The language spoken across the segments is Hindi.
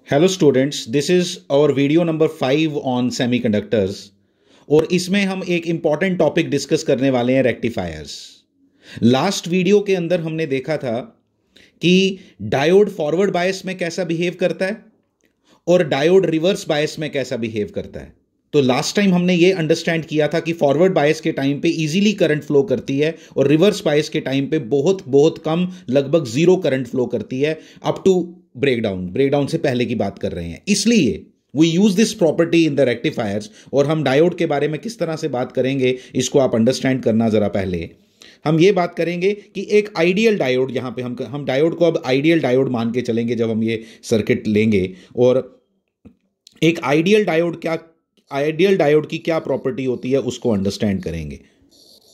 Hello students, this is our video number 5 on semiconductors और इसमें हम एक इंपॉर्टेंट टॉपिक डिस्कस करने वाले हैं, रेक्टिफायर्स। लास्ट वीडियो के अंदर हमने देखा था कि डायोड फॉरवर्ड बायस में कैसा बिहेव करता है और डायोड रिवर्स बायस में कैसा बिहेव करता है। तो लास्ट टाइम हमने ये अंडरस्टैंड किया था कि फॉरवर्ड बायस के टाइम पे इजीली करंट फ्लो करती है और रिवर्स बायस के टाइम पे बहुत बहुत कम, लगभग जीरो करंट फ्लो करती है अप टू ब्रेकडाउन से पहले की बात कर रहे हैं। इसलिए we use this property in the rectifiers. और हम डायोड के बारे में किस तरह से बात करेंगे इसको आप अंडरस्टैंड करना जरा। पहले हम ये बात करेंगे कि एक आइडियल डायोड, यहां पे हम डायोड को अब आइडियल डायोड मान के चलेंगे जब हम ये सर्किट लेंगे। और एक आइडियल डायोड की क्या प्रॉपर्टी होती है उसको अंडरस्टैंड करेंगे।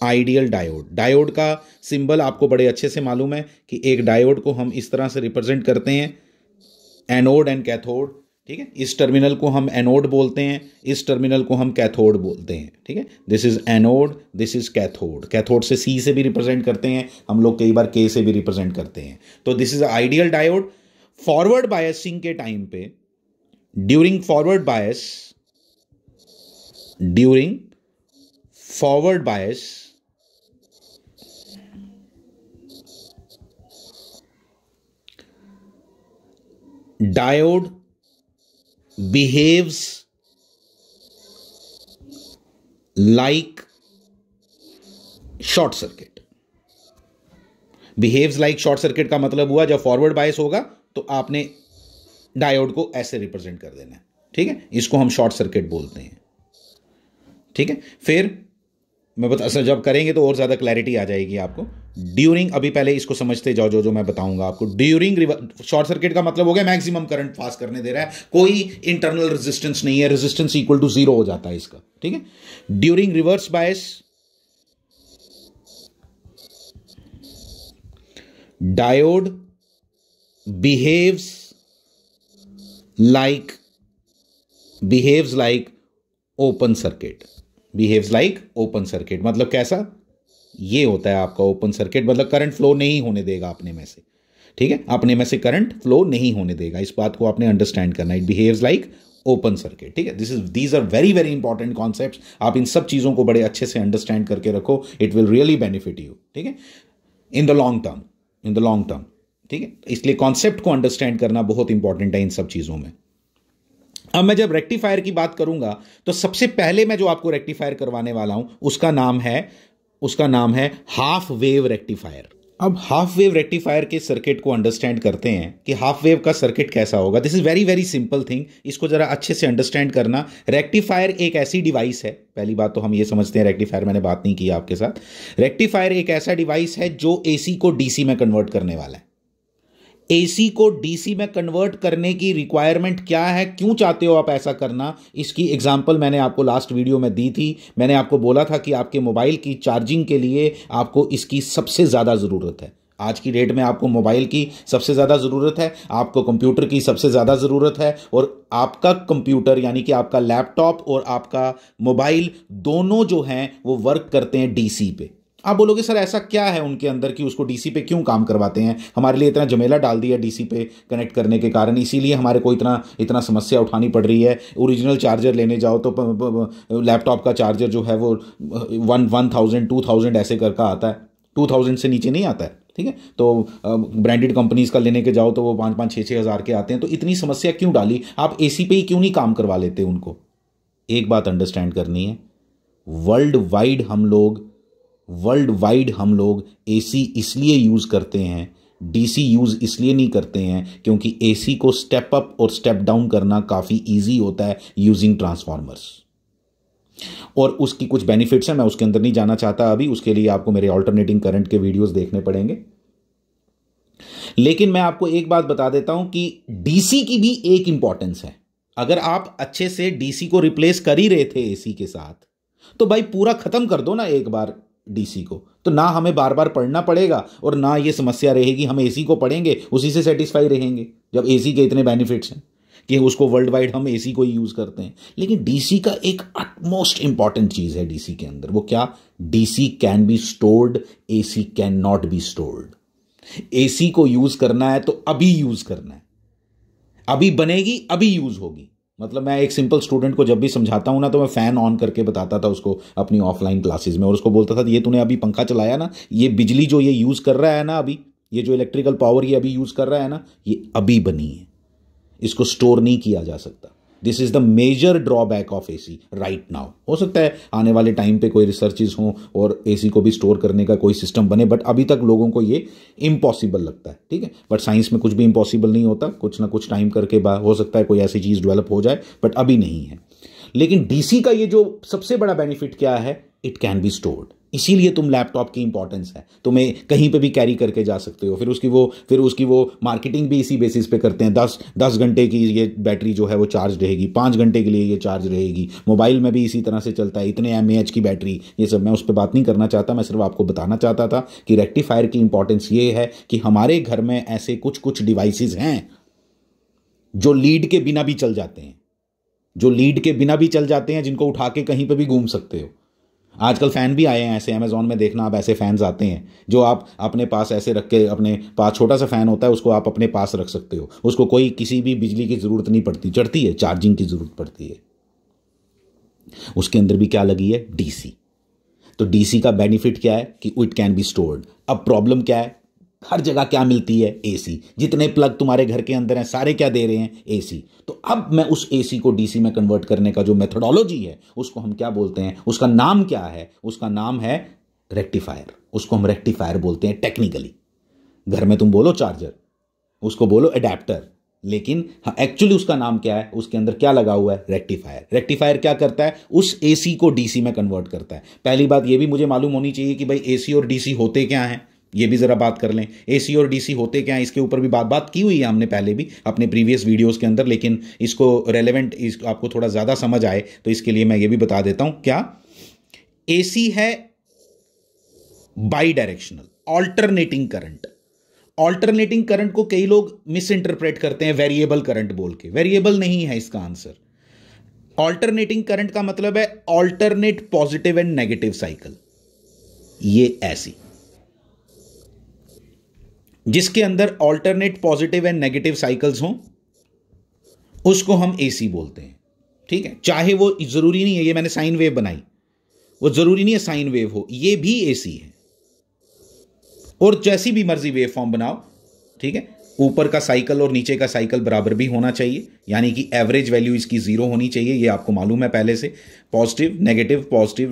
आइडियल डायोड का सिंबल आपको बड़े अच्छे से मालूम है कि एक डायोड को हम इस तरह से रिप्रेजेंट करते हैं, एनोड एंड कैथोड। ठीक है, इस टर्मिनल को हम एनोड बोलते हैं, इस टर्मिनल को हम कैथोड बोलते हैं। ठीक है, this is anode, this is cathode. Cathode से सी से भी रिप्रेजेंट करते हैं हम लोग, कई बार के से भी रिप्रेजेंट करते हैं। तो this is ideal diode. Forward biasing के टाइम पे, during forward bias diode behaves like short circuit. Behaves like short circuit का मतलब हुआ जब फॉरवर्ड बायस होगा तो आपने डायोड को ऐसे रिप्रेजेंट कर देना है। ठीक है, इसको हम शॉर्ट सर्किट बोलते हैं। ठीक है, फिर मैं जब करेंगे तो और ज्यादा क्लैरिटी आ जाएगी आपको। ड्यूरिंग, अभी पहले इसको समझते जाओ जो मैं बताऊंगा आपको। ड्यूरिंग शॉर्ट सर्किट का मतलब हो गया मैक्सिमम करंट पास करने दे रहा है, कोई इंटरनल रेजिस्टेंस नहीं है, रेजिस्टेंस इक्वल टू 0 हो जाता है इसका। ठीक है, during reverse bias diode behaves like open circuit. Behaves like open circuit मतलब कैसा? ये होता है आपका ओपन सर्किट, मतलब करंट फ्लो नहीं होने देगा अपने में से। ठीक है, अपने में से करंट फ्लो नहीं होने देगा, इस बात को आपने अंडरस्टैंड करना है। It behaves like open circuit. ठीक है, these are very very important concepts. आप इन सब चीजों को बड़े अच्छे से अंडरस्टैंड करके रखो, it will really benefit you. ठीक है, इन द लॉन्ग टर्म। ठीक है, इसलिए कॉन्सेप्ट को अंडरस्टैंड करना बहुत इंपॉर्टेंट है इन सब चीजों में। अब मैं जब रेक्टिफायर की बात करूंगा तो सबसे पहले मैं जो आपको रेक्टिफायर करवाने वाला हूं उसका नाम है हाफ वेव रेक्टिफायर। अब हाफ वेव रेक्टिफायर के सर्किट को अंडरस्टैंड करते हैं कि हाफ वेव का सर्किट कैसा होगा। This is very very simple thing, इसको जरा अच्छे से अंडरस्टैंड करना। रेक्टिफायर एक ऐसी डिवाइस है, पहली बात तो हम ये समझते हैं, रेक्टिफायर मैंने बात नहीं की आपके साथ। रेक्टिफायर एक ऐसा डिवाइस है जो एसी को डीसी में कन्वर्ट करने वाला है। एसी को डीसी में कन्वर्ट करने की रिक्वायरमेंट क्या है, क्यों चाहते हो आप ऐसा करना, इसकी एग्जांपल मैंने आपको लास्ट वीडियो में दी थी। मैंने आपको बोला था कि आपके मोबाइल की चार्जिंग के लिए आपको इसकी सबसे ज्यादा जरूरत है। आज की डेट में आपको मोबाइल की सबसे ज्यादा जरूरत है, आपको कंप्यूटर की सबसे ज्यादा जरूरत है। और आपका कंप्यूटर यानी कि आपका लैपटॉप और आपका मोबाइल दोनों जो हैं वो वर्क करते हैं डीसी पे। आप बोलोगे सर ऐसा क्या है उनके अंदर कि उसको डीसी पे क्यों काम करवाते हैं? हमारे लिए इतना झमेला डाल दिया डीसी पे कनेक्ट करने के कारण, इसीलिए हमारे को इतना समस्या उठानी पड़ रही है। ओरिजिनल चार्जर लेने जाओ तो लैपटॉप का चार्जर जो है वो 1000 2000 ऐसे करके आता है, 2000 से नीचे नहीं आता है। ठीक है, तो ब्रांडेड कंपनीज का लेने के जाओ तो वो 5 6 हज़ार के आते हैं। तो इतनी समस्या क्यों डाली? आप एसी पे ही क्यों नहीं काम करवा लेते उनको? एक बात अंडरस्टैंड करनी है, वर्ल्ड वाइड हम लोग एसी इसलिए यूज करते हैं, डीसी यूज इसलिए नहीं करते हैं क्योंकि एसी को स्टेप अप और स्टेप डाउन करना काफी इजी होता है यूजिंग ट्रांसफॉर्मर्स। और उसकी कुछ बेनिफिट्स हैं, मैं उसके अंदर नहीं जाना चाहता अभी, उसके लिए आपको मेरे अल्टरनेटिंग करंट के वीडियोस देखने पड़ेंगे। लेकिन मैं आपको एक बात बता देता हूं कि डीसी की भी एक इंपॉर्टेंस है। अगर आप अच्छे से डीसी को रिप्लेस कर ही रहे थे एसी के साथ तो भाई पूरा खत्म कर दो ना एक बार डीसी को, तो ना हमें बार बार पढ़ना पड़ेगा और ना ये समस्या रहेगी। हम एसी को पढ़ेंगे, उसी से सेटिस्फाई रहेंगे, जब एसी के इतने बेनिफिट्स हैं कि उसको वर्ल्ड वाइड हम एसी को ही यूज करते हैं। लेकिन डीसी का एक मोस्ट इंपॉर्टेंट चीज है डीसी के अंदर, वो क्या? DC can be stored, AC can not be stored. AC को यूज करना है तो अभी यूज करना है, अभी बनेगी, अभी यूज होगी। मतलब मैं एक सिंपल स्टूडेंट को जब भी समझाता हूं ना, तो मैं फैन ऑन करके बताता था उसको अपनी ऑफलाइन क्लासेस में, और उसको बोलता था ये तूने अभी पंखा चलाया ना, ये बिजली जो ये यूज कर रहा है ना अभी, ये जो इलेक्ट्रिकल पावर ये अभी यूज कर रहा है ना, ये अभी बनी है, इसको स्टोर नहीं किया जा सकता। This is the major drawback of AC right now. हो सकता है आने वाले टाइम पे कोई रिसर्चेस हो और एसी को भी स्टोर करने का कोई सिस्टम बने, बट अभी तक लोगों को ये इम्पॉसिबल लगता है। ठीक है, बट साइंस में कुछ भी इम्पॉसिबल नहीं होता, कुछ ना कुछ टाइम करके हो सकता है कोई ऐसी चीज डेवलप हो जाए, बट अभी नहीं है। लेकिन डीसी का ये जो सबसे बड़ा बेनिफिट क्या है, इट कैन बी स्टोर्ड। इसीलिए तुम लैपटॉप की इंपॉर्टेंस है, तुम्हें कहीं पे भी कैरी करके जा सकते हो। फिर उसकी वो मार्केटिंग भी इसी बेसिस पे करते हैं। 10 घंटे की ये बैटरी जो है वो चार्ज रहेगी, 5 घंटे के लिए ये चार्ज रहेगी। मोबाइल में भी इसी तरह से चलता है, इतने mAh की बैटरी, ये सब मैं उस पर बात नहीं करना चाहता। मैं सिर्फ आपको बताना चाहता था कि रेक्टिफायर की इंपॉर्टेंस ये है कि हमारे घर में ऐसे कुछ कुछ डिवाइसेस हैं जो लीड के बिना भी चल जाते हैं, जिनको उठा के कहीं पे भी घूम सकते हो। आजकल फैन भी आए हैं ऐसे, अमेजोन में देखना आप, ऐसे फैंस आते हैं जो आप अपने पास ऐसे रख के, अपने पास छोटा सा फैन होता है, उसको आप अपने पास रख सकते हो। उसको कोई किसी भी बिजली की जरूरत नहीं पड़ती, चढ़ती है, चार्जिंग की जरूरत पड़ती है। उसके अंदर भी क्या लगी है, डीसी। तो डीसी का बेनिफिट क्या है कि इट कैन बी स्टोर्ड। अब प्रॉब्लम क्या है, हर जगह क्या मिलती है, एसी। जितने प्लग तुम्हारे घर के अंदर हैं सारे क्या दे रहे हैं, एसी। तो अब मैं उस एसी को डीसी में कन्वर्ट करने का जो मेथोडोलॉजी है, उसको हम क्या बोलते हैं, उसका नाम क्या है, उसका नाम है रेक्टिफायर। उसको हम रेक्टिफायर बोलते हैं टेक्निकली। घर में तुम बोलो चार्जर, उसको बोलो एडेप्टर, लेकिन एक्चुअली उसका नाम क्या है, उसके अंदर क्या लगा हुआ है, रेक्टिफायर। रेक्टिफायर क्या करता है, उस एसी को डीसी में कन्वर्ट करता है। पहली बात यह भी मुझे मालूम होनी चाहिए कि भाई एसी और डीसी होते क्या हैं, ये भी जरा बात कर लें। एसी और डीसी होते क्या हैं, इसके ऊपर भी बात की हुई है हमने पहले भी अपने प्रीवियस वीडियोस के अंदर, लेकिन इसको रेलेवेंट, आपको थोड़ा ज्यादा समझ आए तो इसके लिए मैं ये भी बता देता हूं। क्या एसी है, by directional alternating current. Alternating current को कई लोग मिस इंटरप्रेट करते हैं वेरिएबल करंट बोल के। वेरिएबल नहीं है इसका आंसर। ऑल्टरनेटिंग करंट का मतलब है alternate positive and negative cycle. ये ऐसी, जिसके अंदर alternate positive and negative cycles हों, उसको हम एसी बोलते हैं। ठीक है, चाहे वो जरूरी नहीं है, ये मैंने साइन वेव बनाई, वो जरूरी नहीं है साइन वेव हो, ये भी एसी है। और जैसी भी मर्जी वेव फॉर्म बनाओ, ठीक है, ऊपर का साइकिल और नीचे का साइकिल बराबर भी होना चाहिए, यानी कि एवरेज वैल्यू इसकी 0 होनी चाहिए। ये आपको मालूम है पहले से। पॉजिटिव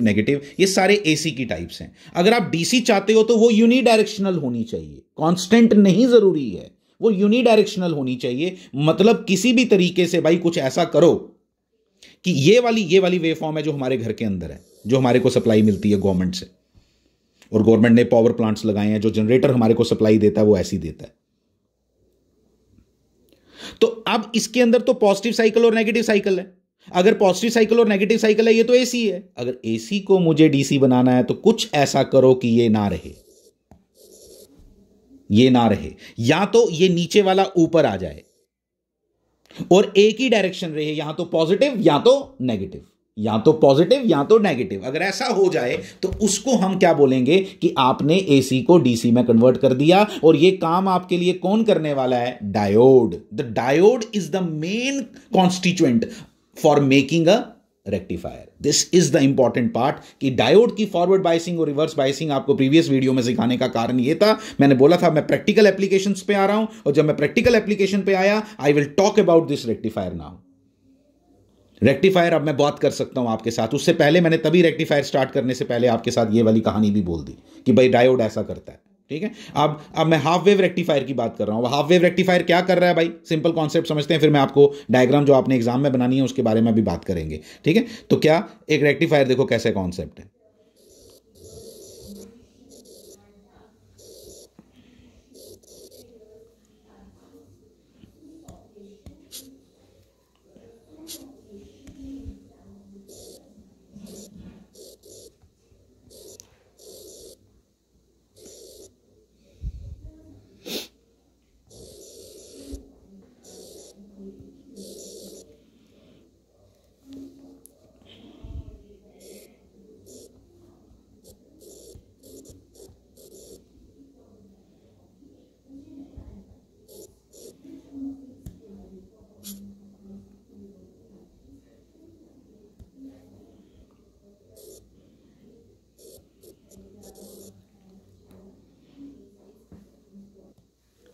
नेगेटिव, ये सारे एसी की टाइप्स हैं। अगर आप डीसी चाहते हो तो वो यूनिडायरेक्शनल होनी चाहिए, कांस्टेंट नहीं जरूरी है, वो यूनिडायरेक्शनल होनी चाहिए। मतलब किसी भी तरीके से भाई कुछ ऐसा करो कि ये वाली वेव फॉर्म है जो हमारे घर के अंदर है, जो हमारे को सप्लाई मिलती है गवर्नमेंट से, और गवर्नमेंट ने पावर प्लांट्स लगाए हैं, जो जनरेटर हमारे को सप्लाई देता है वो ऐसी देता है। तो अब इसके अंदर तो पॉजिटिव साइकिल और नेगेटिव साइकिल है। अगर पॉजिटिव साइकिल और नेगेटिव साइकिल है, ये तो एसी है। अगर एसी को मुझे डीसी बनाना है तो कुछ ऐसा करो कि ये ना रहे, या तो ये नीचे वाला ऊपर आ जाए और एक ही डायरेक्शन रहे, या तो पॉजिटिव या तो नेगेटिव, अगर ऐसा हो जाए तो उसको हम क्या बोलेंगे कि आपने एसी को डीसी में कन्वर्ट कर दिया। और ये काम आपके लिए कौन करने वाला है, diode. The diode is the main constituent for making a rectifier. This is the important part कि डायोड की फॉरवर्ड बायसिंग और रिवर्स बायसिंग आपको प्रीवियस वीडियो में सिखाने का कारण यह था, मैंने बोला था मैं प्रैक्टिकल एप्लीकेशंस पे आ रहा हूं, और जब मैं प्रैक्टिकल एप्लीकेशन पे आया, I will talk about this rectifier now. Rectifier अब मैं बात कर सकता हूं आपके साथ। उससे पहले मैंने तभी रेक्टिफायर स्टार्ट करने से पहले आपके साथ ये वाली कहानी भी बोल दी कि भाई डायोड ऐसा करता है। ठीक है, अब मैं हाफ वेव रेक्टिफायर की बात कर रहा हूं। हाफ वेव रेक्टिफायर क्या कर रहा है भाई, सिंपल कॉन्सेप्ट समझते हैं, फिर मैं आपको डायग्राम जो आपने एग्जाम में बनानी है उसके बारे में भी बात करेंगे। ठीक है, तो क्या एक रेक्टिफायर, देखो कैसे कॉन्सेप्ट है।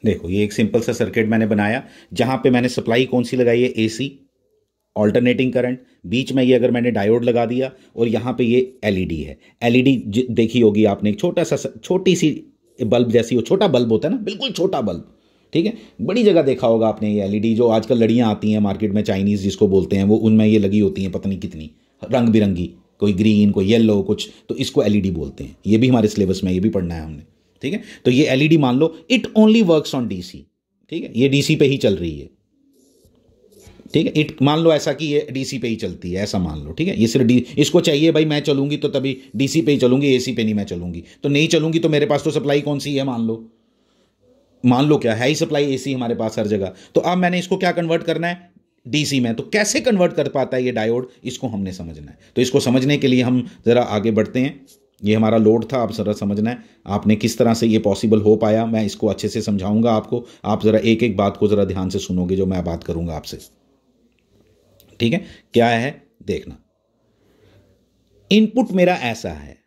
देखो ये एक सिंपल सा सर्किट मैंने बनाया, जहां पे मैंने सप्लाई कौन सी लगाई है, एसी ऑल्टरनेटिंग करंट, बीच में ये अगर मैंने डायोड लगा दिया और यहाँ पे ये एलईडी है। एलईडी देखी होगी आपने, एक छोटा सा छोटी सी बल्ब जैसी, वो छोटा बल्ब होता है ना, बिल्कुल छोटा बल्ब, ठीक है, बड़ी जगह देखा होगा आपने ये एलईडी, जो आजकल लड़ियाँ आती हैं मार्केट में, चाइनीज़ जिसको बोलते हैं, वो उनमें ये लगी होती हैं पता नहीं कितनी रंग बिरंगी, कोई ग्रीन कोई येलो कुछ, तो इसको एलईडी बोलते हैं। ये भी हमारे सिलेबस में, ये भी पढ़ना है हमने, ठीक है। तो ये एलईडी मान लो it only works on DC, ठीक है, ये डीसी पे ही चल रही है, ठीक है। इट मान लो ऐसा कि ये डीसी पे ही चलती है, ऐसा मान लो, ठीक है। ये सिर्फ इसको चाहिए भाई, मैं चलूंगी तो तभी डीसी पे ही चलूंगी, एसी पे नहीं मैं चलूंगी, तो नहीं चलूंगी तो मेरे पास तो सप्लाई कौन सी है, मान लो क्या है ही सप्लाई एसी हमारे पास हर जगह। तो अब मैंने इसको क्या कन्वर्ट करना है, डीसी में। तो कैसे कन्वर्ट कर पाता है ये डायोड, इसको हमने समझना है। तो इसको समझने के लिए हम जरा आगे बढ़ते हैं। ये हमारा लोड था, आप जरा समझना है आपने किस तरह से ये पॉसिबल हो पाया। मैं इसको अच्छे से समझाऊंगा आपको, आप जरा एक एक बात को जरा ध्यान से सुनोगे जो मैं बात करूंगा आपसे, ठीक है। क्या है देखना, इनपुट मेरा ऐसा है,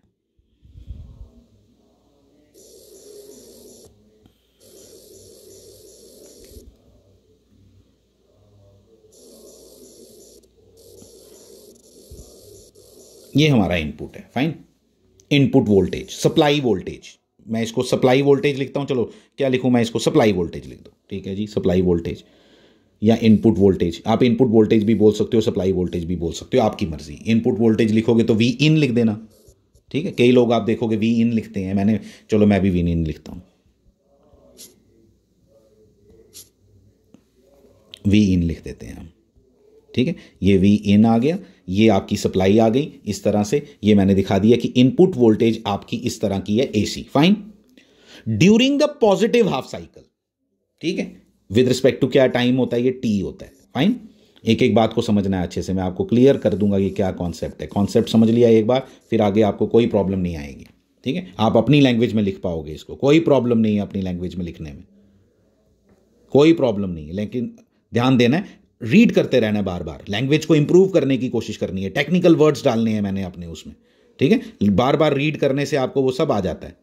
ये हमारा इनपुट है, fine. Input voltage, supply voltage, मैं इसको सप्लाई वोल्टेज लिखता हूं, चलो क्या लिखूं मैं इसको, सप्लाई वोल्टेज लिख दो, ठीक है जी, सप्लाई वोल्टेज या इनपुट वोल्टेज। आप इनपुट वोल्टेज भी बोल सकते हो, सप्लाई वोल्टेज भी बोल सकते हो, आपकी मर्जी। इनपुट वोल्टेज लिखोगे तो वी इन लिख देना, ठीक है। कई लोग आप देखोगे वी इन लिखते हैं, चलो मैं भी वी इन लिखता हूं, वी इन लिख देते हैं हम, ठीक है। ये वी इन आ गया, ये आपकी सप्लाई आ गई इस तरह से। ये मैंने दिखा दिया कि इनपुट वोल्टेज आपकी इस तरह की है, AC, fine. During the positive half cycle, ठीक है, विद रिस्पेक्ट टू क्या टाइम होता है, ये टी होता है, फाइन। एक एक बात को समझना है अच्छे से, मैं आपको क्लियर कर दूंगा कि क्या कॉन्सेप्ट है। कॉन्सेप्ट समझ लिया एक बार, फिर आगे आपको कोई प्रॉब्लम नहीं आएगी, ठीक है। आप अपनी लैंग्वेज में लिख पाओगे इसको, कोई प्रॉब्लम नहीं है अपनी लैंग्वेज में लिखने में, कोई प्रॉब्लम नहीं है। लेकिन ध्यान देना है, रीड करते रहना है बार बार, लैंग्वेज को इंप्रूव करने की कोशिश करनी है, टेक्निकल वर्ड्स डालने हैं मैंने अपने उसमें, ठीक है। बार बार रीड करने से आपको वो सब आ जाता है।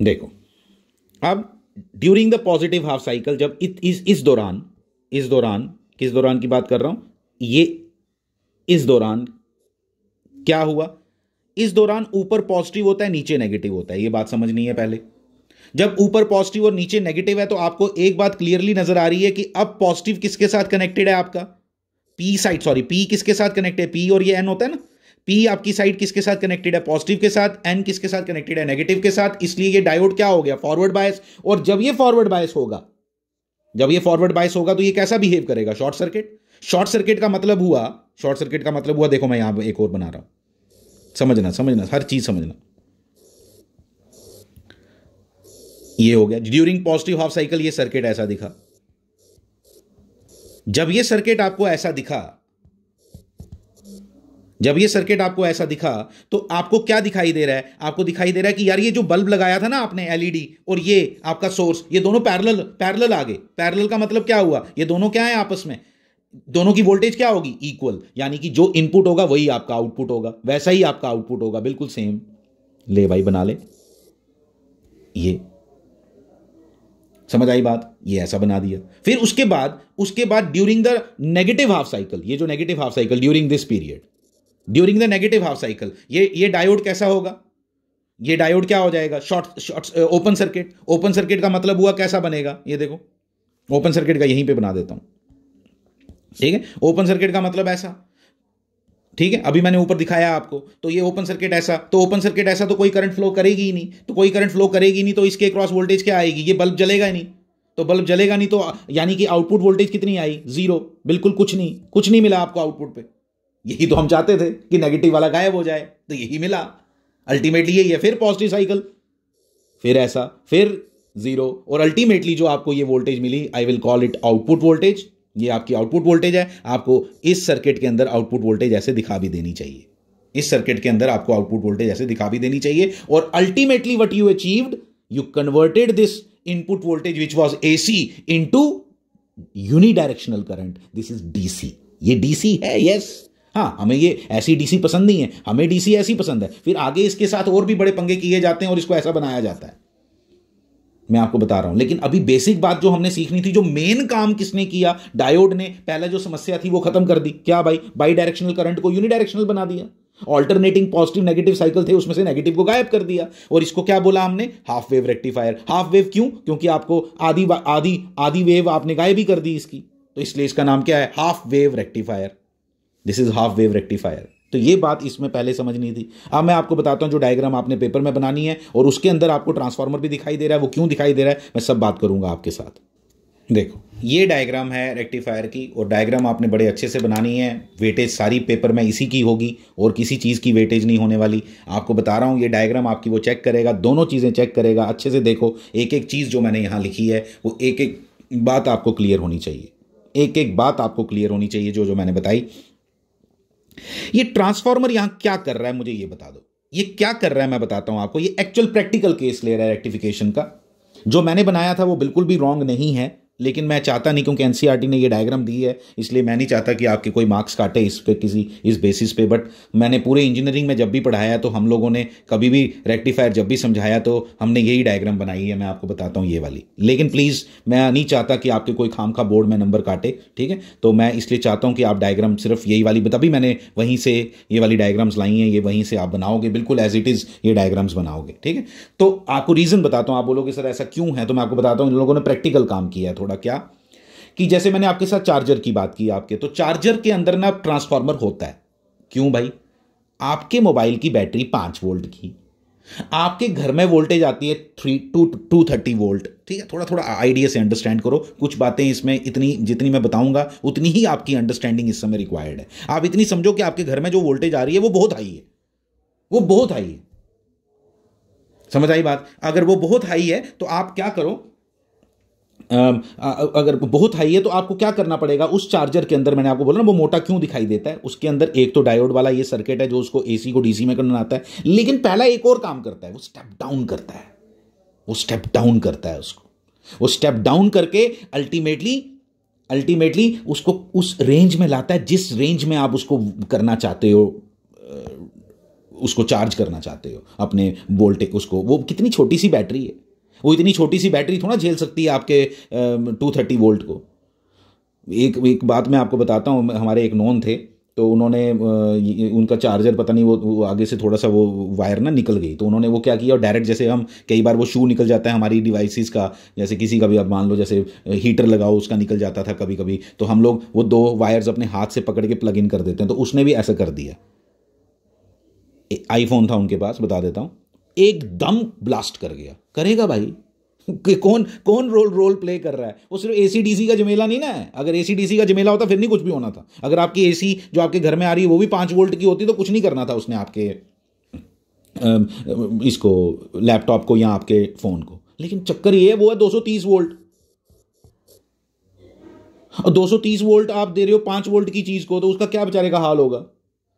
देखो अब during the positive half cycle, जब इस दौरान किस दौरान की बात कर रहा हूं, ये इस दौरान क्या हुआ, इस दौरान ऊपर पॉजिटिव होता है नीचे नेगेटिव होता है, ये बात समझनी है पहले। जब ऊपर पॉजिटिव और नीचे नेगेटिव है तो आपको एक बात क्लियरली नजर आ रही है कि अब पॉजिटिव किसके साथ कनेक्टेड है, आपका पी साइड, सॉरी पी किसके साथ कनेक्टेड है, पी और ये एन होता है ना, पी आपकी साइड किसके साथ कनेक्टेड है, पॉजिटिव के साथ, एन किसके साथ कनेक्टेड है, नेगेटिव के साथ। इसलिए ये डायोड क्या हो गया, फॉरवर्ड बायस। और जब ये फॉरवर्ड बायस होगा, तो ये कैसा बिहेव करेगा, शॉर्ट सर्किट। शॉर्ट सर्किट का मतलब हुआ, देखो मैं यहां एक और बना रहा हूं, समझना हर चीज समझना। ये हो गया ड्यूरिंग पॉजिटिव हाफ साइकिल, ये सर्किट ऐसा दिखा। जब ये सर्किट आपको ऐसा दिखा तो आपको क्या दिखाई दे रहा है, आपको दिखाई दे रहा है कि यार ये जो बल्ब लगाया था ना आपने एलईडी और ये आपका सोर्स, ये दोनों पैरेलल आ गए। पैरेलल का मतलब क्या हुआ, ये दोनों क्या है आपस में, दोनों की वोल्टेज क्या होगी, इक्वल। यानी कि जो इनपुट होगा वही आपका आउटपुट होगा, वैसा ही आपका आउटपुट होगा, बिल्कुल सेम। ले भाई बना ले, ये समझ आई बात, ये ऐसा बना दिया। फिर उसके बाद during the negative half cycle, ये जो negative half cycle during this period, during the negative half cycle, ये डायोड कैसा होगा, ये डायोड क्या हो जाएगा, short open circuit. Open circuit का मतलब हुआ कैसा बनेगा, ये देखो ओपन सर्किट का यहीं पे बना देता हूं, ठीक है। ओपन सर्किट का मतलब ऐसा, ठीक है, अभी मैंने ऊपर दिखाया आपको। तो ये ओपन सर्किट ऐसा, तो कोई करंट फ्लो करेगी ही नहीं, तो इसके क्रॉस वोल्टेज क्या आएगी, ये बल्ब जलेगा ही नहीं। तो बल्ब जलेगा नहीं तो यानी कि आउटपुट वोल्टेज कितनी आई, 0, बिल्कुल कुछ नहीं मिला आपको आउटपुट पे। यही तो हम चाहते थे कि नेगेटिव वाला गायब हो जाए, तो यही मिला अल्टीमेटली, यही है। फिर पॉजिटिव साइकिल, फिर ऐसा, फिर 0, और अल्टीमेटली जो आपको ये वोल्टेज मिली, I will call it output voltage. ये आपकी आउटपुट वोल्टेज है। आपको इस सर्किट के अंदर आउटपुट वोल्टेज ऐसे दिखा भी देनी चाहिए, और ultimately what you achieved, you converted this input voltage which was AC into unidirectional current, this is DC. ये डीसी है, यस। हाँ, हमें ये ऐसी डीसी पसंद नहीं है, हमें डीसी ऐसी पसंद है। फिर आगे इसके साथ और भी बड़े पंगे किए जाते हैं और इसको ऐसा बनाया जाता है, मैं आपको बता रहा हूं। लेकिन अभी बेसिक बात जो हमने सीखनी थी, जो मेन काम किसने किया, डायोड ने। पहले जो समस्या थी वो खत्म कर दी। क्या भाई? बाई डायरेक्शनल करंट को यूनिडायरेक्शनल बना दिया। ऑल्टरनेटिंग पॉजिटिव नेगेटिव साइकिल थे, उसमें से नेगेटिव को गायब कर दिया। और इसको क्या बोला हमने? Half wave rectifier. Half wave क्यों? क्योंकि आपको आधी आधी आधी वेव आपने गायब ही कर दी इसकी, तो इसलिए इसका नाम क्या है? Half wave rectifier. This is half wave rectifier. तो ये बात इसमें पहले समझनी थी। अब मैं आपको बताता हूं जो डायग्राम आपने पेपर में बनानी है, और उसके अंदर आपको ट्रांसफार्मर भी दिखाई दे रहा है, वो क्यों दिखाई दे रहा है मैं सब बात करूंगा आपके साथ। देखो, ये डायग्राम है रेक्टिफायर की, और डायग्राम आपने बड़े अच्छे से बनानी है। वेटेज सारी पेपर में इसी की होगी, और किसी चीज़ की वेटेज नहीं होने वाली। आपको बता रहा हूँ, ये डायग्राम आपकी वो चेक करेगा, दोनों चीज़ें चेक करेगा। अच्छे से देखो, एक एक चीज़ जो मैंने यहाँ लिखी है, वो एक एक बात आपको क्लियर होनी चाहिए। एक एक बात आपको क्लियर होनी चाहिए जो जो मैंने बताई। ये ट्रांसफार्मर यहां क्या कर रहा है, मुझे ये बता दो। ये क्या कर रहा है मैं बताता हूं आपको। ये एक्चुअल प्रैक्टिकल केस ले रहा है रेक्टिफिकेशन का। जो मैंने बनाया था वो बिल्कुल भी रॉन्ग नहीं है, लेकिन मैं चाहता नहीं, क्योंकि एनसीईआरटी ने ये डायग्राम दी है, इसलिए मैं नहीं चाहता कि आपके कोई मार्क्स काटे इस पे, किसी इस बेसिस पे। बट मैंने पूरे इंजीनियरिंग में जब भी पढ़ाया तो हम लोगों ने कभी भी रेक्टिफायर जब भी समझाया तो हमने यही डायग्राम बनाई है। मैं आपको बताता हूँ ये वाली। लेकिन प्लीज़, मैं नहीं चाहता कि आपके कोई खाम खा बोर्ड में नंबर काटे, ठीक है? तो मैं इसलिए चाहता हूँ कि आप डायग्राम सिर्फ यही वाली, तभी मैंने वहीं से ये वाली डायग्राम्स लाई हैं। ये वहीं से आप बनाओगे, बिल्कुल एज इट इज़ ये डायग्राम्स बनाओगे, ठीक है? तो आपको रीज़न बताता हूँ। आप बोलोगे सर ऐसा क्यों है, तो मैं आपको बताता हूँ। इन लोगों ने प्रैक्टिकल काम किया है थोड़ा। क्या कि जैसे मैंने आपके साथ चार्जर की बात की आपके, तो चार्जर के अंदर ना ट्रांसफार्मर होता है। क्यों भाई? आपके मोबाइल की बैटरी 5 वोल्ट की, आपके घर में वोल्टेज आती है 230 वोल्ट, ठीक है? थोड़ा थोड़ा आइडिया से अंडरस्टैंड करो। कुछ बातें इसमें इतनी जितनी मैं बताऊंगा उतनी ही आपकी अंडरस्टैंडिंग इस समय रिक्वायर्ड है। आप इतनी समझो कि आपके घर में जो वोल्टेज आ रही है वो बहुत हाई है, वो बहुत हाई है। समझ आई बात? अगर वो बहुत हाई है तो आप क्या करो, अगर बहुत हाई है तो आपको क्या करना पड़ेगा। उस चार्जर के अंदर, मैंने आपको बोला ना वो मोटा क्यों दिखाई देता है, उसके अंदर एक तो डायोड वाला ये सर्किट है जो उसको एसी को डीसी में करना आता है। लेकिन पहला एक और काम करता है, वो स्टेप डाउन करता है। वो स्टेप डाउन करता है उसको, वो स्टेप डाउन करके अल्टीमेटली उसको उस रेंज में लाता है जिस रेंज में आप उसको करना चाहते हो, उसको चार्ज करना चाहते हो अपने वोल्टेज। उसको, वो कितनी छोटी सी बैटरी है, वो इतनी छोटी सी बैटरी थोड़ा झेल सकती है आपके 230 वोल्ट को। एक बात मैं आपको बताता हूँ। हमारे एक नॉन थे, तो उन्होंने उनका चार्जर पता नहीं वो आगे से थोड़ा सा वो वायर ना निकल गई, तो उन्होंने वो क्या किया, और डायरेक्ट, जैसे हम कई बार वो शू निकल जाता है हमारी डिवाइसेस का, जैसे किसी का भी आप मान लो जैसे हीटर लगाओ उसका निकल जाता था कभी कभी, तो हम लोग वो 2 वायर्स अपने हाथ से पकड़ के प्लग इन कर देते हैं। तो उसने भी ऐसा कर दिया। आईफोन था उनके पास, बता देता हूं, एकदम ब्लास्ट कर गया। करेगा भाई, कौन रोल प्ले कर रहा है? वो सिर्फ एसी डीसी का झमेला नहीं ना है। अगर एसी डीसी का झमेला होता फिर नहीं कुछ भी होना था। अगर आपकी एसी जो आपके घर में आ रही है वो भी 5 वोल्ट की होती तो कुछ नहीं करना था उसने आपके इसको, लैपटॉप को या आपके फोन को। लेकिन चक्कर ये है, वो है 230 वोल्ट, और 230 वोल्ट आप दे रहे हो 5 वोल्ट की चीज को, तो उसका क्या बेचारे का हाल होगा?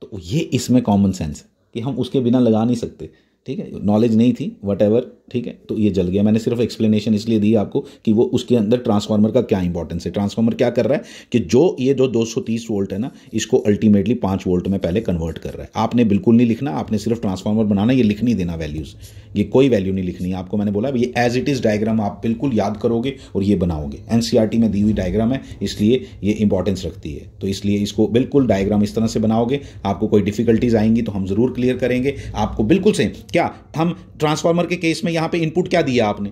तो ये इसमें कॉमन सेंस है कि हम उसके बिना लगा नहीं सकते, ठीक है? नॉलेज नहीं थी, वटएवर, ठीक है? तो ये जल गया। मैंने सिर्फ एक्सप्लेनेशन इसलिए दी आपको कि वो उसके अंदर ट्रांसफार्मर का क्या इंपॉर्टेंस है। ट्रांसफार्मर क्या कर रहा है कि ये जो 230 वोल्ट है ना, इसको अल्टीमेटली 5 वोल्ट में पहले कन्वर्ट कर रहा है। आपने बिल्कुल नहीं लिखना, आपने सिर्फ ट्रांसफार्मर बनाना, ये लिख नहीं देना वैल्यूज़, ये कोई वैल्यू नहीं लिखनी है आपको। मैंने बोला ये एज इट इज़ डायग्राम आप बिल्कुल याद करोगे और ये बनाओगे। एनसीईआरटी में दी हुई डायग्राम है, इसलिए ये इंपॉर्टेंस रखती है। तो इसलिए इसको बिल्कुल डायग्राम इस तरह से बनाओगे। आपको कोई डिफिकल्टीज आएंगी तो हम जरूर क्लियर करेंगे आपको, बिल्कुल सेम। क्या हम ट्रांसफार्मर के केस में यहां पे इनपुट क्या दिया आपने,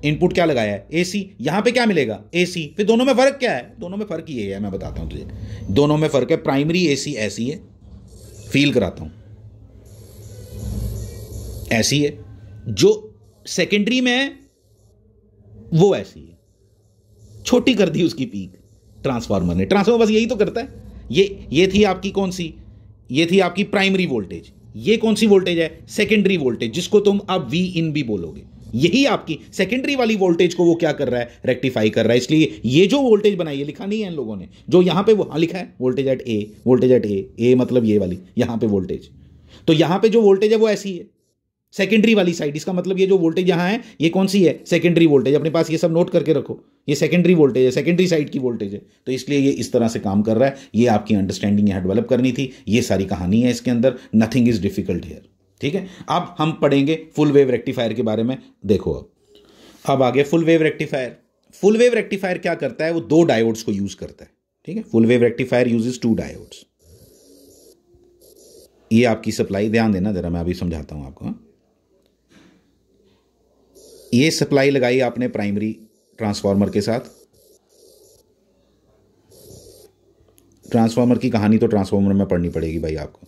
इनपुट क्या लगाया है? एसी। यहां पे क्या मिलेगा? एसी। फिर दोनों में फर्क क्या है? दोनों में फर्क ये है, मैं बताता हूं तुझे। दोनों में फर्क है, प्राइमरी एसी ऐसी है, फील कराता हूं, ऐसी है। जो सेकेंडरी में है वो ऐसी है, छोटी कर दी उसकी पीक ट्रांसफार्मर ने। ट्रांसफार्मर बस यही तो करता है। ये थी आपकी कौन सी? ये थी आपकी प्राइमरी वोल्टेज। ये कौन सी वोल्टेज है? सेकेंडरी वोल्टेज, जिसको तुम अब वी इन भी बोलोगे। यही आपकी सेकेंडरी वाली वोल्टेज को वो क्या कर रहा है? रेक्टिफाई कर रहा है। इसलिए ये जो वोल्टेज बनाई है, लिखा नहीं है इन लोगों ने, जो यहां पे वो लिखा है voltage at A, voltage at A, A मतलब ये वाली यहां पे वोल्टेज। तो यहां पे जो वोल्टेज है वो ऐसी है, सेकेंडरी वाली साइड, इसका मतलब ये जो वोल्टेज यहां है ये कौन सी है, सेकेंडरी वोल्टेज। अपने पास ये सब नोट करके रखो, ये सेकेंडरी वोल्टेज है, सेकेंडरी साइड की वोल्टेज है, तो इसलिए ये इस तरह से काम कर रहा है। ये आपकी अंडरस्टैंडिंग यहां डेवलप करनी थी, ये सारी कहानी है इसके अंदर, नथिंग इज डिफिकल्ट हियर। ठीक है, अब हम पढ़ेंगे फुल वेव रेक्टिफायर के बारे में। देखो अब आ गया full wave rectifier. Full wave rectifier क्या करता है, वो दो डायोड्स को यूज करता है। ठीक है, full wave rectifier uses two diodes. ये आपकी सप्लाई, ध्यान देना जरा, मैं अभी समझाता हूं आपको। ये सप्लाई लगाई आपने प्राइमरी ट्रांसफार्मर के साथ। ट्रांसफार्मर की कहानी तो ट्रांसफार्मर में पढ़नी पड़ेगी भाई आपको।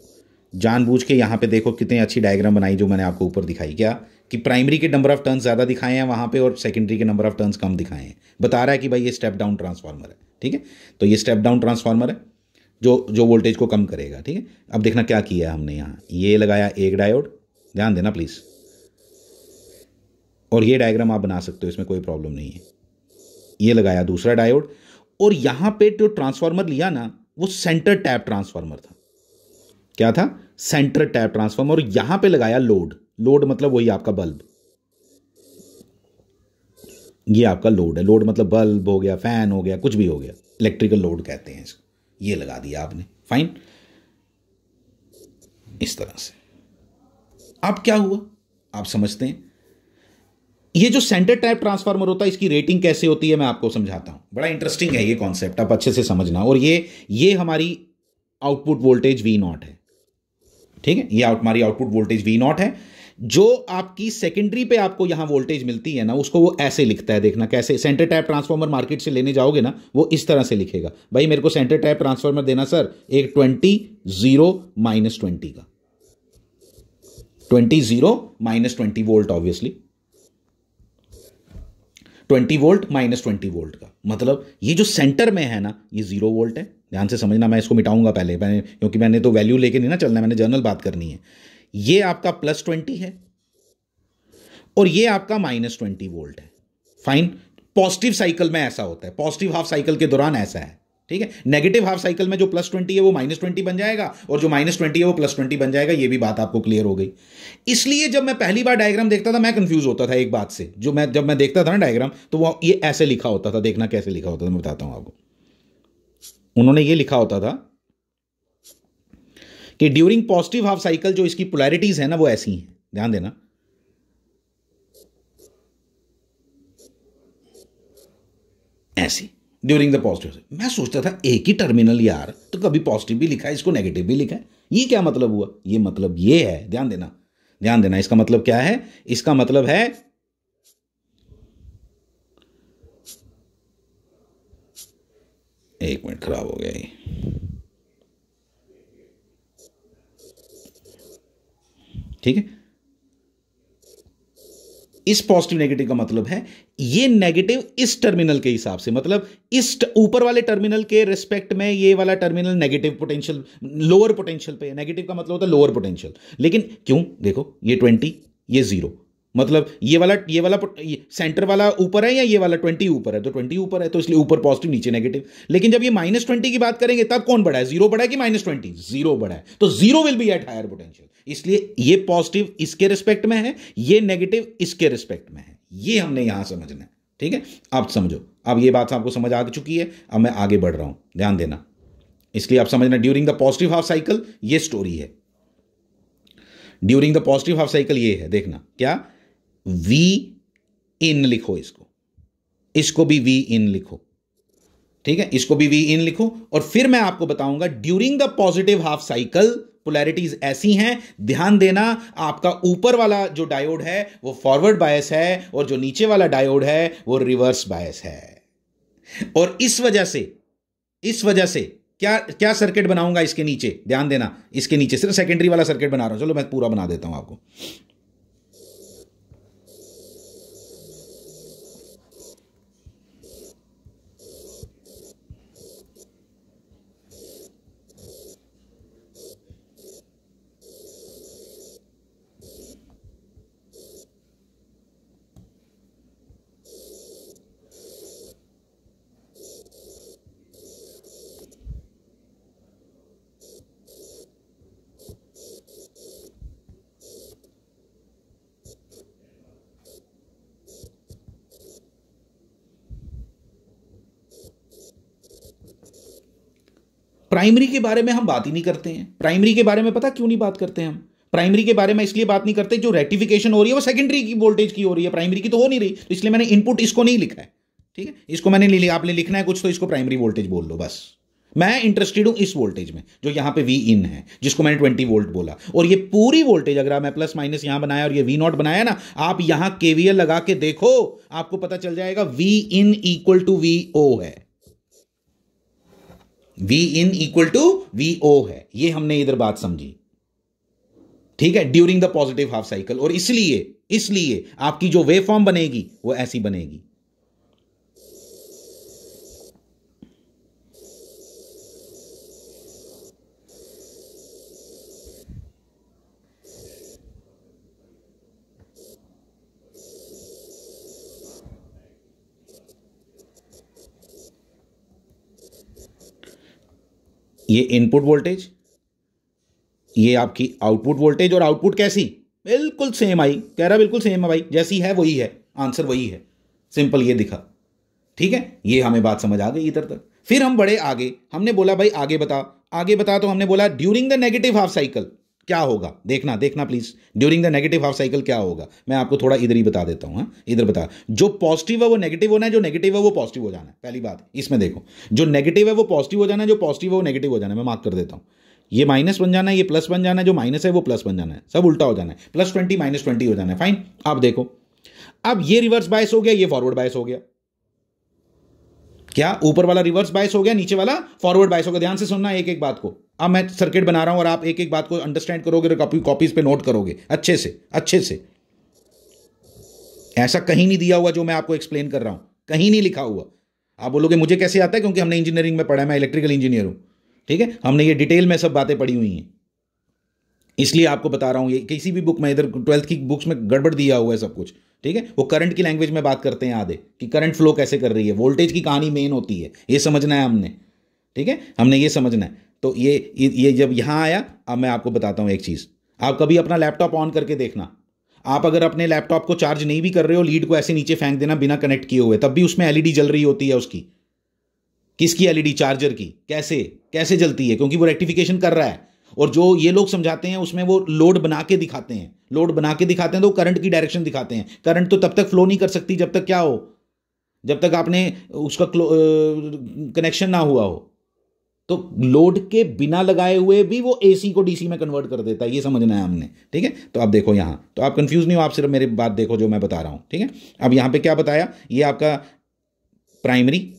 जानबूझ के यहां पे देखो कितनी अच्छी डायग्राम बनाई जो मैंने आपको ऊपर दिखाई, क्या कि प्राइमरी के नंबर ऑफ टर्न्स ज़्यादा दिखाए हैं वहां पे और सेकेंडरी के नंबर ऑफ टर्न्स कम दिखाए हैं। बता रहा है कि भाई ये स्टेप डाउन ट्रांसफार्मर है। ठीक है, तो ये स्टेप डाउन ट्रांसफार्मर है जो जो वोल्टेज को कम करेगा। ठीक है, अब देखना क्या किया हमने यहाँ, ये लगाया एक डायोड, ध्यान देना प्लीज, और ये डायग्राम आप बना सकते हो, इसमें कोई प्रॉब्लम नहीं है। ये लगाया दूसरा डायोड, और यहां पे जो ट्रांसफार्मर लिया ना वो सेंटर टैप ट्रांसफार्मर था। क्या था, सेंटर टैप ट्रांसफार्मर, और यहां पे लगाया लोड। लोड मतलब वही आपका बल्ब, ये आपका लोड है। लोड मतलब बल्ब हो गया, फैन हो गया, कुछ भी हो गया, इलेक्ट्रिकल लोड कहते हैं इसको। ये लगा दिया आपने, फाइन, इस तरह से। अब क्या हुआ आप समझते हैं। ये जो सेंटर टाइप ट्रांसफार्मर होता है इसकी रेटिंग कैसे होती है मैं आपको समझाता हूं। बड़ा इंटरेस्टिंग है ये कॉन्सेप्ट, आप अच्छे से समझना। और ये हमारी आउटपुट वोल्टेज V0 है। ठीक है, ये हमारी आउटपुट वोल्टेज V0 है। जो आपकी सेकेंडरी पे आपको यहां वोल्टेज मिलती है ना, उसको वो ऐसे लिखता है, देखना कैसे। सेंटर टाइप ट्रांसफार्मर मार्केट से लेने जाओगे ना, वो इस तरह से लिखेगा, भाई मेरे को सेंटर टाइप ट्रांसफार्मर देना सर, एक 20 0 -20 का, 20 0 -20 वोल्ट, ऑब्वियसली 20 वोल्ट -20 वोल्ट का मतलब ये जो सेंटर में है ना ये 0 वोल्ट है। ध्यान से समझना, मैं इसको मिटाऊंगा पहले, क्योंकि मैंने तो वैल्यू लेके नहीं ना चलना, मैंने जनरल बात करनी है। ये आपका +20 है और ये आपका -20 वोल्ट है। फाइन, पॉजिटिव साइकिल में ऐसा होता है, पॉजिटिव हाफ साइकिल के दौरान ऐसा है। ठीक है, नेगेटिव हाफ साइकिल में जो +20 है वो -20 बन जाएगा, और जो -20 है वो +20 बन जाएगा। ये भी बात आपको क्लियर हो गई। इसलिए जब मैं पहली बार डायग्राम देखता था मैं कंफ्यूज होता था एक बात से, जब मैं देखता था ना डायग्राम, तो वो ये ऐसे लिखा होता था। देखना कैसे लिखा होता था, मैं बताता हूं आपको। उन्होंने ये लिखा होता था कि ड्यूरिंग पॉजिटिव हाफ साइकिल जो इसकी पोलैरिटीज है ना वो ऐसी हैं, ध्यान देना, ऐसी ड्यूरिंग द पॉजिटिव। मैं सोचता था एक ही टर्मिनल यार, तो कभी पॉजिटिव भी लिखा है, इसको नेगेटिव भी लिखा है, ये क्या मतलब हुआ। ये मतलब ये है, ध्यान देना, ध्यान देना, इसका मतलब क्या है, इसका मतलब है एक मिनट, खराब हो गया ये, ठीक है। इस पॉजिटिव नेगेटिव का मतलब है ये नेगेटिव इस टर्मिनल के हिसाब से, मतलब इस ऊपर वाले टर्मिनल के रिस्पेक्ट में ये वाला terminal negative potential, lower potential पे है। नेगेटिव का मतलब होता है लोअर पोटेंशियल, लेकिन क्यों, देखो ये 20 ये 0, मतलब ये वाला सेंटर वाला ऊपर है या ये वाला 20 ऊपर है, तो 20 ऊपर है तो इसलिए ऊपर पॉजिटिव नीचे नेगेटिव। लेकिन जब ये -20 की बात करेंगे तब कौन बड़ा है, 0 बड़ा है कि -20, 0 बड़ा है, तो 0 will be at higher potential. इसलिए ये पॉजिटिव इसके रिस्पेक्ट में है, ये नेगेटिव इसके रिस्पेक्ट में है, ये हमने यहां समझना है। ठीक है, अब समझो, अब ये बात आपको समझ आ चुकी है, अब मैं आगे बढ़ रहा हूं, ध्यान देना। इसलिए आप समझना, during the positive half cycle ये स्टोरी है, during the positive half cycle ये है, देखना क्या, V इन लिखो, इसको भी V इन लिखो, ठीक है, इसको भी V इन लिखो। और फिर मैं आपको बताऊंगा during the positive half cycle polarities ऐसी हैं। ध्यान देना, आपका ऊपर वाला जो डायोड है वो फॉरवर्ड बायस है, और जो नीचे वाला डायोड है वो रिवर्स बायस है। और इस वजह से क्या क्या सर्किट बनाऊंगा इसके नीचे, ध्यान देना, इसके नीचे सिर्फ सेकेंडरी वाला सर्किट बना रहा हूं, चलो मैं पूरा बना देता हूं आपको। प्राइमरी के बारे में हम बात ही नहीं करते हैं। प्राइमरी के बारे में पता क्यों नहीं बात करते हैं हम? प्राइमरी के बारे में इसलिए बात नहीं करते, जो रेक्टिफिकेशन हो रही है वो सेकेंडरी की वोल्टेज की हो रही है, प्राइमरी की तो हो नहीं रही, तो इसलिए मैंने इनपुट इसको नहीं लिखा है। ठीक है, इसको मैंने ले लिया, आपने लिखना है कुछ तो इसको प्राइमरी वोल्टेज बोल लो बस। मैं इंटरेस्टेड हूं इस वोल्टेज में जो यहां पे वी इन है, जिसको मैंने 20 वोल्ट बोला, और ये पूरी वोल्टेज अगर मैं प्लस माइनस यहां बनाया और ये वी नॉट बनाया ना, आप यहां केवीएल लगा के देखो, आपको पता चल जाएगा V in equal to V O है। V in equal to V O है, ये हमने इधर बात समझी। ठीक है, during the positive half cycle, और इसलिए आपकी जो वेव फॉर्म बनेगी वो ऐसी बनेगी। ये इनपुट वोल्टेज, ये आपकी आउटपुट वोल्टेज, और आउटपुट कैसी? बिल्कुल सेम आई, कह रहा बिल्कुल सेम है भाई, जैसी है वही है, आंसर वही है, सिंपल ये दिखा। ठीक है, ये हमें बात समझ आ गई इधर तक। फिर हम बढ़े आगे, हमने बोला भाई आगे बता, तो हमने बोला during the negative half cycle क्या होगा, देखना please, during the negative half cycle क्या होगा। मैं आपको थोड़ा इधर ही बता देता हूं, इधर बता, जो पॉजिटिव है वो नेगेटिव होना है, जो नेगेटिव है वो पॉजिटिव हो जाना है। पहली बात इसमें देखो, जो नेगेटिव है वो पॉजिटिव हो जाना है, जो पॉजिटिव है वो नेगेटिव हो जाना है। मैं मार्क कर देता हूं, ये माइनस बन जाना है, ये प्लस बन जाना है, जो माइनस है वो प्लस बन जाना है, सब उल्टा हो जाना है, +20 -20 हो जाना है। फाइन, अब देखो, अब ये रिवर्स बायस हो गया, ये फॉरवर्ड बायस हो गया। क्या ऊपर वाला रिवर्स बायस हो गया, नीचे वाला फॉरवर्ड बायस हो गया। ध्यान से सुनना एक एक बात को, अब मैं सर्किट बना रहा हूं और आप एक एक बात को अंडरस्टैंड करोगे और कॉपीज पे नोट करोगे अच्छे से। ऐसा कहीं नहीं दिया हुआ जो मैं आपको एक्सप्लेन कर रहा हूं, कहीं नहीं लिखा हुआ। आप बोलोगे मुझे कैसे आता है, क्योंकि हमने इंजीनियरिंग में पढ़ा है, मैं इलेक्ट्रिकल इंजीनियर हूं। ठीक है, हमने ये डिटेल में सब बातें पढ़ी हुई हैं, इसलिए आपको बता रहा हूं। ये किसी भी बुक में, इधर 12th की बुक्स में गड़बड़ दिया हुआ है सब कुछ। ठीक है, वो करंट की लैंग्वेज में बात करते हैं आधे, कि करंट फ्लो कैसे कर रही है, वोल्टेज की कहानी मेन होती है, ये समझना है हमने। ठीक है, हमने ये समझना है। तो ये जब यहां आया, अब मैं आपको बताता हूं एक चीज। आप कभी अपना लैपटॉप ऑन करके देखना, आप अगर अपने लैपटॉप को चार्ज नहीं भी कर रहे हो, लीड को ऐसे नीचे फेंक देना बिना कनेक्ट किए हुए, तब भी उसमें एलईडी जल रही होती है उसकी। किसकी एलईडी? चार्जर की। कैसे जलती है? क्योंकि वो रेक्टिफिकेशन कर रहा है। और जो ये लोग समझाते हैं उसमें वो लोड बना के दिखाते हैं, तो करंट की डायरेक्शन दिखाते हैं। करंट तो तब तक फ्लो नहीं कर सकती जब तक क्या हो, जब तक आपने उसका कनेक्शन ना हुआ हो। तो लोड के बिना लगाए हुए भी वो एसी को डीसी में कन्वर्ट कर देता है, ये समझना है हमने। ठीक है, तो अब देखो यहां, तो आप कंफ्यूज नहीं हो, आप सिर्फ मेरी बात देखो जो मैं बता रहा हूं। ठीक है, अब यहां पे क्या बताया, ये आपका प्राइमरी,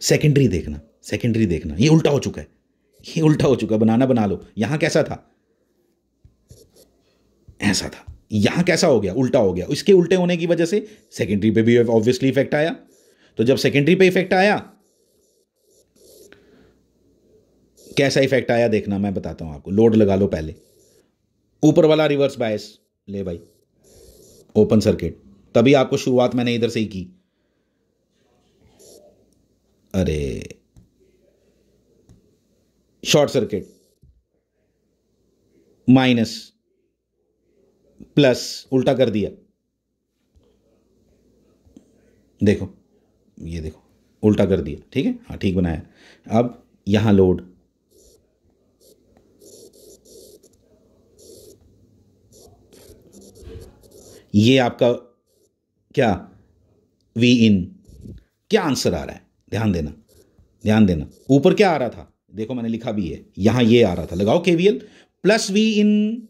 सेकेंडरी देखना, ये उल्टा हो चुका है, बना लो। यहां कैसा था? ऐसा था। यहां कैसा हो गया? उल्टा हो गया। इसके उल्टे होने की वजह से सेकेंडरी पे भी ऑब्वियसली इफेक्ट आया। तो जब सेकेंडरी पे इफेक्ट आया, कैसा इफेक्ट आया देखना, मैं बताता हूं आपको। लोड लगा लो पहले, ऊपर वाला रिवर्स बायस ले भाई, ओपन सर्किट। तभी आपको शुरुआत मैंने इधर से ही की। अरे शॉर्ट सर्किट, माइनस प्लस, उल्टा कर दिया। देखो, ये देखो, उल्टा कर दिया। ठीक है, हाँ ठीक बनाया। अब यहां लोड, ये आपका क्या, वी इन। क्या आंसर आ रहा है? ध्यान देना। ऊपर क्या आ रहा था? देखो मैंने लिखा भी है, यहां ये आ रहा था, लगाओ केवीएल, प्लस वी इन,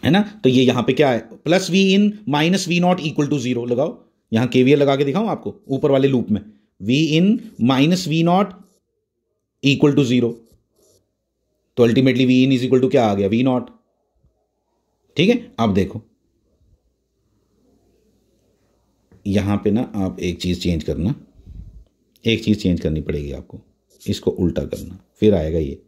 है ना। तो ये यहां पे क्या है, plus V in minus V nought equal to 0 लगाओ। यहां केवीएल लगा के दिखाऊं आपको, ऊपर वाले लूप में, V in minus V nought equal to 0, तो ultimately V in is equal to क्या आ गया, वी नॉट। ठीक है, अब देखो यहां पे ना, आप एक चीज चेंज करनी पड़ेगी आपको, इसको उल्टा करना, फिर आएगा ये।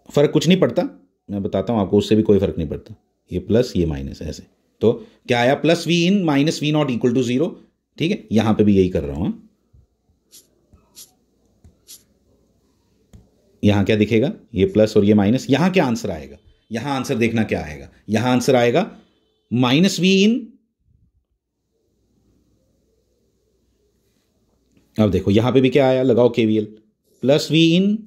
फर्क कुछ नहीं पड़ता, मैं बताता हूं आपको, उससे भी कोई फर्क नहीं पड़ता। ये प्लस, ये माइनस, ऐसे। तो क्या आया, plus V in minus V nought equal to 0। ठीक है, यहां पे भी यही कर रहा हूं। यहां क्या दिखेगा, ये प्लस और ये माइनस। यहां क्या आंसर आएगा, यहां आंसर देखना क्या आएगा। यहां आंसर आएगा माइनस वी इन अब देखो यहां पे भी क्या आया, लगाओ KVL, plus V in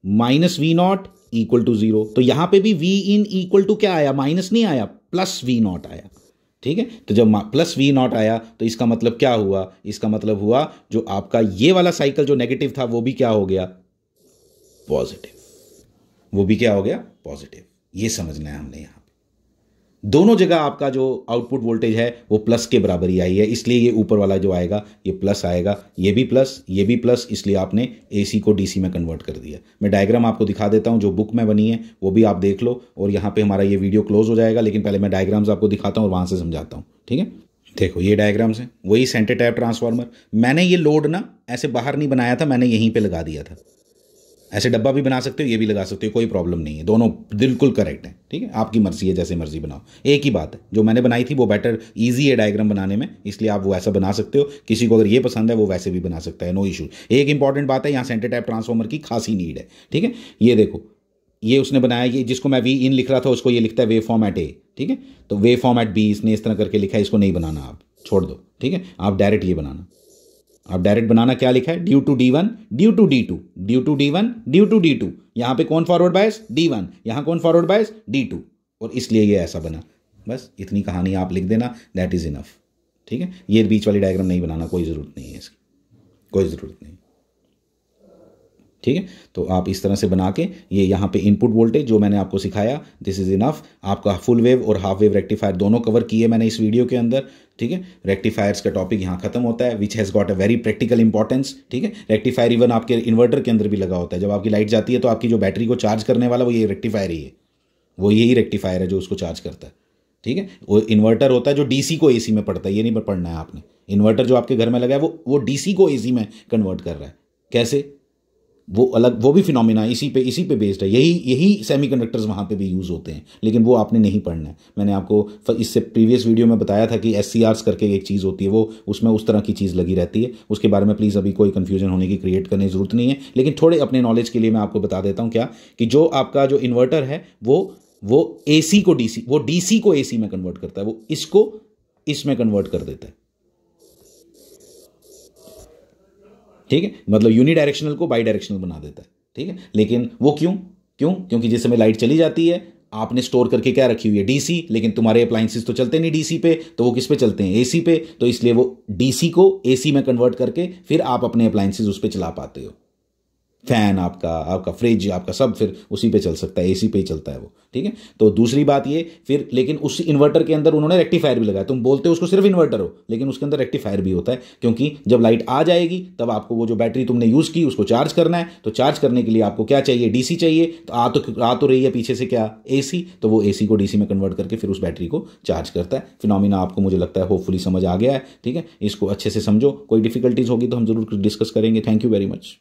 minus V nought equal to 0। तो यहां पे भी वी इन इक्वल टू क्या आया, माइनस नहीं आया, प्लस वी नॉट आया। ठीक है, तो जब प्लस वी नॉट आया तो इसका मतलब क्या हुआ, इसका मतलब हुआ जो आपका ये वाला साइकिल जो नेगेटिव था वो भी क्या हो गया, पॉजिटिव, वो भी क्या हो गया, पॉजिटिव। ये समझना है हमने। यहां पे दोनों जगह आपका जो आउटपुट वोल्टेज है वो प्लस के बराबर ही आई है, इसलिए ये ऊपर वाला जो आएगा ये प्लस आएगा, ये भी प्लस, ये भी प्लस, इसलिए आपने एसी को डीसी में कन्वर्ट कर दिया। मैं डायग्राम आपको दिखा देता हूं जो बुक में बनी है, वो भी आप देख लो, और यहां पे हमारा ये वीडियो क्लोज हो जाएगा, लेकिन पहले मैं डायग्राम्स आपको दिखाता हूं और वहां से समझाता हूं। ठीक है, देखो ये डायग्राम्स है, वही सेंटर टैप ट्रांसफार्मर। मैंने ये लोड ना ऐसे बाहर नहीं बनाया था, मैंने यहीं पर लगा दिया था। ऐसे डब्बा भी बना सकते हो, ये भी लगा सकते हो, कोई प्रॉब्लम नहीं है, दोनों बिल्कुल करेक्ट है। ठीक है, आपकी मर्जी है, जैसे मर्जी बनाओ, एक ही बात है। जो मैंने बनाई थी वो बेटर ईजी है डायग्राम बनाने में, इसलिए आप वो ऐसा बना सकते हो। किसी को अगर ये पसंद है वो वैसे भी बना सकता है, नो इशू। एक इंपॉर्टेंट बात है, यहाँ सेंटर टैप ट्रांसफार्मर की खासी नीड है। ठीक है, ये देखो, ये उसने बनाया, ये जिसको मैं वी इन लिख रहा था उसको ये लिखता है वेव फॉर्म एट ए। ठीक है, तो वेव फॉर्म एट बी इसने इस तरह करके लिखा है, इसको नहीं बनाना, आप छोड़ दो। ठीक है, आप डायरेक्ट ये बनाना। आप डायरेक्ट बनाना, क्या लिखा है, due to D1 due to D2, due to D1 due to D2। यहां पे कौन फॉरवर्ड बायस, D1, यहां कौन फॉरवर्ड बायस, D2, और इसलिए ये ऐसा बना। बस इतनी कहानी आप लिख देना, दैट इज इनफ। ठीक है, ये बीच वाली डायग्राम नहीं बनाना, कोई जरूरत नहीं है इसकी, कोई जरूरत नहीं। ठीक है, तो आप इस तरह से बना के ये यहाँ पे इनपुट वोल्टेज जो मैंने आपको सिखाया, दिस इज इनफ। आपका फुल वेव और हाफ वेव रेक्टिफायर दोनों कवर किए मैंने इस वीडियो के अंदर। ठीक है, रेक्टिफायर्स का टॉपिक यहाँ खत्म होता है, which has got a very practical importance. ठीक है, रेक्टिफायर इवन आपके इन्वर्टर के अंदर भी लगा होता है। जब आपकी लाइट जाती है तो आपकी जो बैटरी को चार्ज करने वाला वो ये रेक्टिफायर ही है, वो यही रेक्टिफायर है जो उसको चार्ज करता है। ठीक है, वो इन्वर्टर होता है जो डीसी को एसी में पढ़ता है, ये नहीं पढ़ना है आपने। इन्वर्टर जो आपके घर में लगा है वो डीसी को एसी में कन्वर्ट कर रहा है। कैसे, वो अलग, वो भी फिनोमिना इसी पे बेस्ड है। यही सेमीकंडक्टर्स वहाँ पे भी यूज़ होते हैं, लेकिन वो आपने नहीं पढ़ना है। मैंने आपको इससे प्रीवियस वीडियो में बताया था कि SCRs करके एक चीज़ होती है, वो उसमें उस तरह की चीज़ लगी रहती है। उसके बारे में प्लीज़ अभी कोई कन्फ्यूजन होने की क्रिएट करने की ज़रूरत नहीं है, लेकिन थोड़े अपने नॉलेज के लिए मैं आपको बता देता हूँ क्या, कि जो आपका जो इन्वर्टर है वो AC को DC, वो DC को AC में कन्वर्ट करता है, वो इसको इसमें कन्वर्ट कर देता है। ठीक है, मतलब यूनिडायरेक्शनल को बाई डायरेक्शनल बना देता है। ठीक है, लेकिन वो क्योंकि जिस समय लाइट चली जाती है आपने स्टोर करके क्या रखी हुई है, डीसी, लेकिन तुम्हारे अप्लायंसेस तो चलते नहीं डीसी पे, तो वो किस पे चलते हैं, एसी पे। तो इसलिए वो डीसी को एसी में कन्वर्ट करके फिर आप अपने अप्लायंसेस उस पर चला पाते हो। फैन आपका फ्रिज आपका सब फिर उसी पे चल सकता है, एसी पे ही चलता है वो। ठीक है, तो दूसरी बात ये फिर, लेकिन उस इन्वर्टर के अंदर उन्होंने रेक्टिफायर भी लगाया। तुम बोलते हो उसको सिर्फ इन्वर्टर हो, लेकिन उसके अंदर रेक्टिफायर भी होता है, क्योंकि जब लाइट आ जाएगी तब आपको वो जो बैटरी तुमने यूज की उसको चार्ज करना है। तो चार्ज करने के लिए आपको क्या चाहिए, डीसी चाहिए। तो आ तो रही है पीछे से क्या, एसी, तो वो एसी को डीसी में कन्वर्ट करके फिर उस बैटरी को चार्ज करता है। फिनोमिना आपको मुझे लगता है होपफुली समझ आ गया है। ठीक है, इसको अच्छे से समझो, कोई डिफिकल्टीज होगी तो हम जरूर डिस्कस करेंगे। Thank you very much.